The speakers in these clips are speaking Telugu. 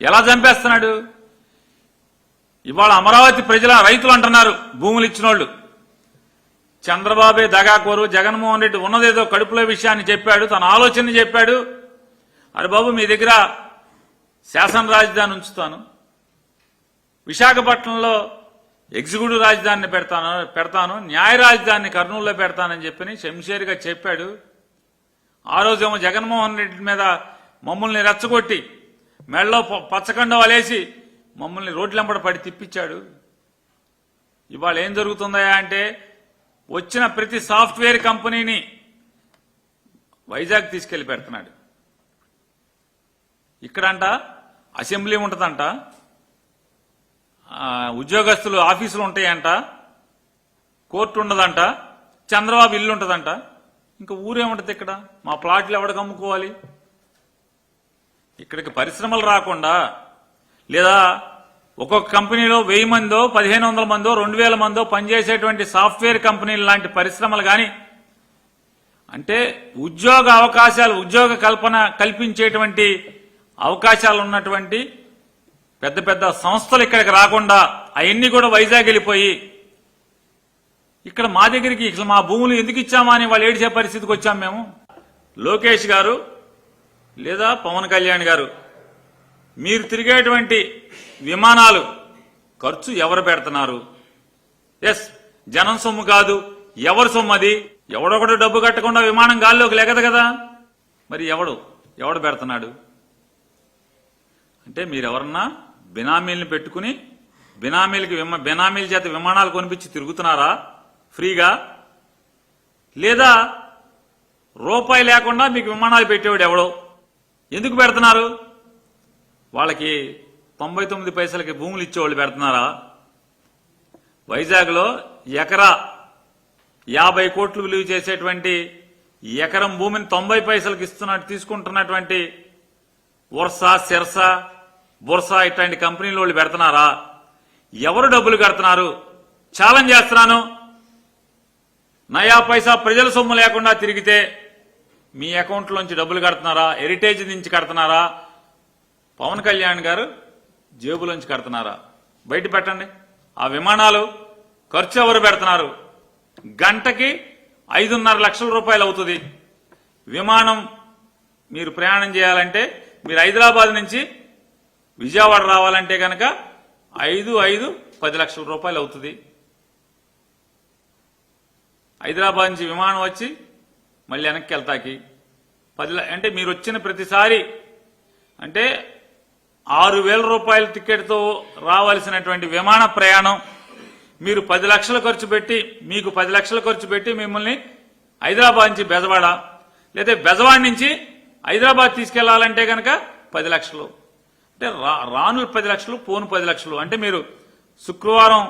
ఎలా చంపేస్తున్నాడు? ఇవాళ అమరావతి ప్రజల రైతులు అంటున్నారు, భూములు ఇచ్చినోళ్లు చంద్రబాబే దగాకోరు, జగన్మోహన్ రెడ్డి ఉన్నదేదో కడుపులో విషయాన్ని చెప్పాడు, తన ఆలోచన చెప్పాడు. అరే బాబు, మీ దగ్గర శాసన రాజధాని ఉంచుతాను, విశాఖపట్నంలో ఎగ్జిక్యూటివ్ రాజధానిని పెడతాను, న్యాయ రాజధానిని కర్నూలులో పెడతానని చెప్పి శంషేర్గా చెప్పాడు. ఆ రోజేమో జగన్మోహన్ రెడ్డి మీద మమ్మల్ని రెచ్చగొట్టి మెడలో పచ్చకండవాలేసి మమ్మల్ని రోడ్లెంబడ పడి తిప్పించాడు. ఇవాళ ఏం జరుగుతుందా అంటే, వచ్చిన ప్రతి సాఫ్ట్వేర్ కంపెనీని వైజాగ్ తీసుకెళ్లి పెడుతున్నాడు. ఇక్కడంట అసెంబ్లీ ఉంటుందంట, ఉద్యోగస్తులు ఆఫీసులు ఉంటాయంట, కోర్టు ఉండదంట, చంద్రబాబు ఇల్లు ఉంటుందంట. ఇంకా ఊరేముంటది ఇక్కడ? మా ప్లాట్లు ఎవడికి అమ్ముకోవాలి? ఇక్కడికి పరిశ్రమలు రాకుండా, లేదా ఒక్కొక్క కంపెనీలో 1000 మందో 1500 మందో 2000 మందో పనిచేసేటువంటి సాఫ్ట్వేర్ కంపెనీలు లాంటి పరిశ్రమలు కానీ, అంటే ఉద్యోగ అవకాశాలు, ఉద్యోగ కల్పించేటువంటి అవకాశాలు ఉన్నటువంటి పెద్ద పెద్ద సంస్థలు ఇక్కడికి రాకుండా అవన్నీ కూడా వైజాగ్ వెళ్ళిపోయి, ఇక్కడ మా దగ్గరికి ఇట్లా మా భూములు ఎందుకు ఇచ్చామా అని వాళ్ళు ఏడిచే పరిస్థితికి వచ్చాం మేము. లోకేష్ గారు లేదా పవన్ కళ్యాణ్ గారు, మీరు తిరిగేటువంటి విమానాలు ఖర్చు ఎవరు పెడుతున్నారు? ఎస్, జనం సొమ్ము కాదు, ఎవరు సొమ్ము అది? ఎవడొకడు డబ్బు కట్టకుండా విమానం గాల్లోకి లెగదు కదా, మరి ఎవడు పెడుతున్నాడు? అంటే మీరెవరన్నా బినామీల్ని పెట్టుకుని బినామీల చేత విమానాలు కొనిపించి తిరుగుతున్నారా ఫ్రీగా? లేదా రూపాయి లేకుండా మీకు విమానాలు పెట్టేవాడు ఎవడో? ఎందుకు పెడుతున్నారు? వాళ్ళకి 99 పైసలకి భూములు ఇచ్చేవాళ్ళు పెడుతున్నారా? వైజాగ్లో ఎకరా 50 కోట్లు విలువ చేసేటువంటి ఎకరం భూమిని 90 పైసలకి తీసుకుంటున్నటువంటి వర్సా, సిర్సా, బుర్సా ఇట్లాంటి కంపెనీలు వాళ్ళు పెడుతున్నారా? ఎవరు డబ్బులు కడుతున్నారు? ఛాలెంజ్ చేస్తున్నాను. నయా పైసా ప్రజల సొమ్ము లేకుండా తిరిగితే మీ అకౌంట్లోంచి డబ్బులు కడుతున్నారా? హెరిటేజ్ నుంచి కడుతున్నారా? పవన్ కళ్యాణ్ గారు జేబులోంచి కడుతున్నారా? బయట పెట్టండి. ఆ విమానాలు ఖర్చు ఎవరు పెడుతున్నారు? గంటకి 5.5 లక్షల రూపాయలు అవుతుంది. విమానం మీరు ప్రయాణం చేయాలంటే, మీరు హైదరాబాద్ నుంచి విజయవాడ రావాలంటే కనుక 10 లక్షల రూపాయలు అవుతుంది. హైదరాబాద్ నుంచి విమానం వచ్చి మళ్ళీ వెనక్కి వెళ్తాకి 10 అంటే మీరు వచ్చిన ప్రతిసారి అంటే 6,000 రూపాయల టికెట్తో రావాల్సినటువంటి విమాన ప్రయాణం మీరు 10 లక్షలు ఖర్చు పెట్టి, మీకు 10 లక్షలు ఖర్చు పెట్టి మిమ్మల్ని హైదరాబాద్ నుంచి బెజవాడ, లేదా బెజవాడ నుంచి హైదరాబాద్ తీసుకెళ్లాలంటే కనుక 10 లక్షలు. అంటే రాను 10 లక్షలు, పోను 10 లక్షలు. అంటే మీరు శుక్రవారం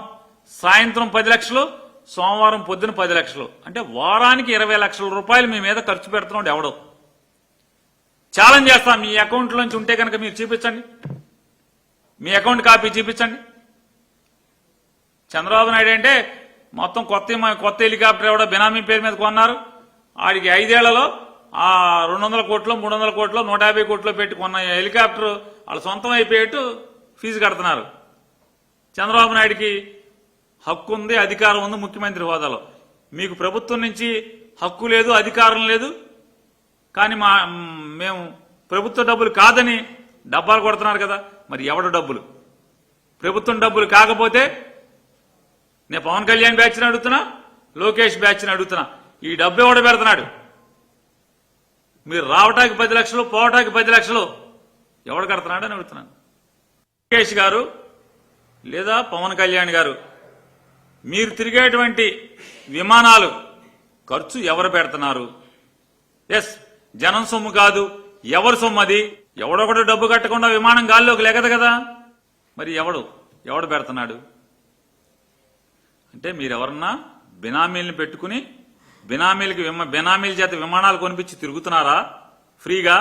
సాయంత్రం 10 లక్షలు, సోమవారం పొద్దున 10 లక్షలు. అంటే వారానికి 20 లక్షల రూపాయలు మీ మీద ఖర్చు పెడుతున్నాడు ఎవడో. ఛాలెంజ్ చేస్తాం, మీ అకౌంట్ నుంచి ఉంటే కనుక మీరు చూపించండి, మీ అకౌంట్ కాపీ చూపించండి. చంద్రబాబు నాయుడు అంటే మొత్తం కొత్త హెలికాప్టర్ ఎవడో బినామీ పేరు మీద కొన్నారు. ఆడికి 5 ఏళ్లలో 200 కోట్లు 300 కోట్లు 150 కోట్లు పెట్టి కొన్న హెలికాప్టర్ వాళ్ళ సొంతం అయిపోయేట్టు ఫీజు కడుతున్నారు. చంద్రబాబు నాయుడికి హక్కు ఉంది, అధికారం ఉంది ముఖ్యమంత్రి హోదాలో. మీకు ప్రభుత్వం నుంచి హక్కు లేదు, అధికారం లేదు. కానీ మేము ప్రభుత్వ డబ్బులు కాదని డబ్బాలు కొడుతున్నారు కదా. మరి ఎవడు డబ్బులు? ప్రభుత్వం డబ్బులు కాకపోతే నేను పవన్ కళ్యాణ్ బ్యాచ్ని అడుగుతున్నా, లోకేష్ బ్యాచ్ని అడుగుతున్నా, ఈ డబ్బు ఎవడు పెడుతున్నాడు? మీరు రావటానికి 10 లక్షలు, పోవటానికి 10 లక్షలు ఎవడు కడుతున్నాడు అని అడుగుతున్నాను. లోకేష్ గారు లేదా పవన్ కళ్యాణ్ గారు, మీరు తిరిగేటువంటి విమానాలు ఖర్చు ఎవరు పెడుతున్నారు? ఎస్, జనం సొమ్ము కాదు, ఎవరు సొమ్ము అది? ఎవడొకడు డబ్బు కట్టకుండా విమానం గాల్లోకి లెగదు కదా, మరి ఎవడు పెడుతున్నాడు? అంటే మీరెవరన్నా బినామీల్ని పెట్టుకుని బినామీల చేత విమానాలు కొనిపించి తిరుగుతున్నారా ఫ్రీగా?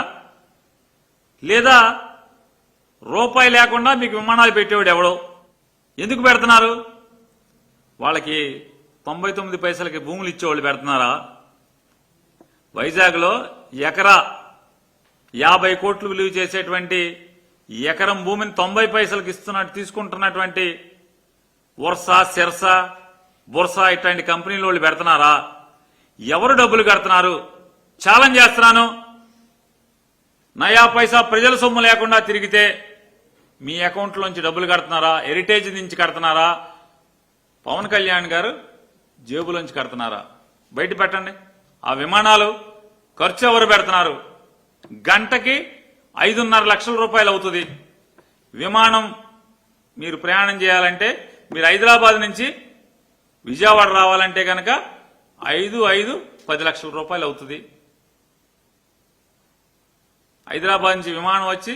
లేదా రూపాయి లేకుండా మీకు విమానాలు పెట్టేవాడు ఎవడో? ఎందుకు పెడుతున్నారు? వాళ్ళకి 99 పైసలకి భూములు ఇచ్చేవాళ్ళు పెడుతున్నారా? వైజాగ్లో ఎకరా 50 కోట్లు విలువ చేసేటువంటి ఎకరం భూమిని 90 పైసలకు తీసుకుంటున్నటువంటి వర్సా సిర్సా బుర్సా ఇట్లాంటి కంపెనీలు వాళ్ళు పెడుతున్నారా? ఎవరు డబ్బులు కడుతున్నారు? ఛాలెంజ్ చేస్తున్నాను. నయా పైసా ప్రజల సొమ్ము లేకుండా తిరిగితే మీ అకౌంట్లోంచి డబ్బులు కడుతున్నారా? హెరిటేజ్ నుంచి కడుతున్నారా? పవన్ కళ్యాణ్ గారు జేబులోంచి కడుతున్నారా? బయట పెట్టండి. ఆ విమానాలు ఖర్చు ఎవరు పెడుతున్నారు? గంటకి 5.5 లక్షల రూపాయలు అవుతుంది. విమానం మీరు ప్రయాణం చేయాలంటే, మీరు హైదరాబాద్ నుంచి విజయవాడ రావాలంటే కనుక 10 లక్షల రూపాయలు అవుతుంది. హైదరాబాద్ నుంచి విమానం వచ్చి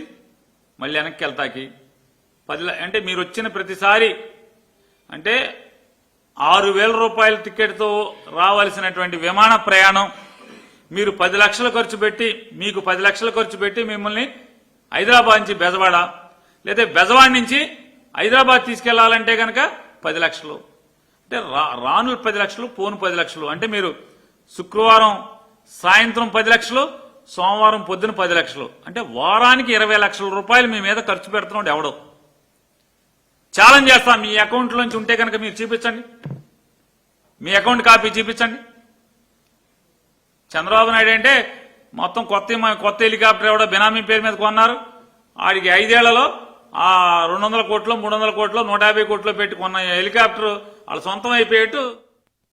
మళ్ళీ వెనక్కి వెళ్తాకి 10 అంటే మీరు వచ్చిన ప్రతిసారి అంటే 6,000 రూపాయల టికెట్తో రావాల్సినటువంటి విమాన ప్రయాణం మీరు 10 లక్షలు ఖర్చు పెట్టి, మీకు 10 లక్షలు ఖర్చు పెట్టి మిమ్మల్ని హైదరాబాద్ నుంచి బెజవాడ లేదా బెజవాడ నుంచి హైదరాబాద్ తీసుకెళ్లాలంటే కనుక 10 లక్షలు. అంటే రాను 10 లక్షలు, పోను 10 లక్షలు. అంటే మీరు శుక్రవారం సాయంత్రం 10 లక్షలు, సోమవారం పొద్దున 10 లక్షలు. అంటే వారానికి 20 లక్షల రూపాయలు మీ మీద ఖర్చు పెడుతున్నాడు ఎవడో. ఛాలెంజ్ చేస్తాం. మీ అకౌంట్లోంచి ఉంటే కనుక మీరు చూపించండి, మీ అకౌంట్ కాపీ చూపించండి. చంద్రబాబు నాయుడు అంటే మొత్తం కొత్త హెలికాప్టర్ ఎవడో బినామీ పేరు మీద కొన్నారు. ఆడికి 5 ఏళ్లలో ఆ 200 కోట్లు 300 కోట్లు 150 కోట్లు పెట్టి కొన్న హెలికాప్టర్ వాళ్ళ సొంతం అయిపోయేట్టు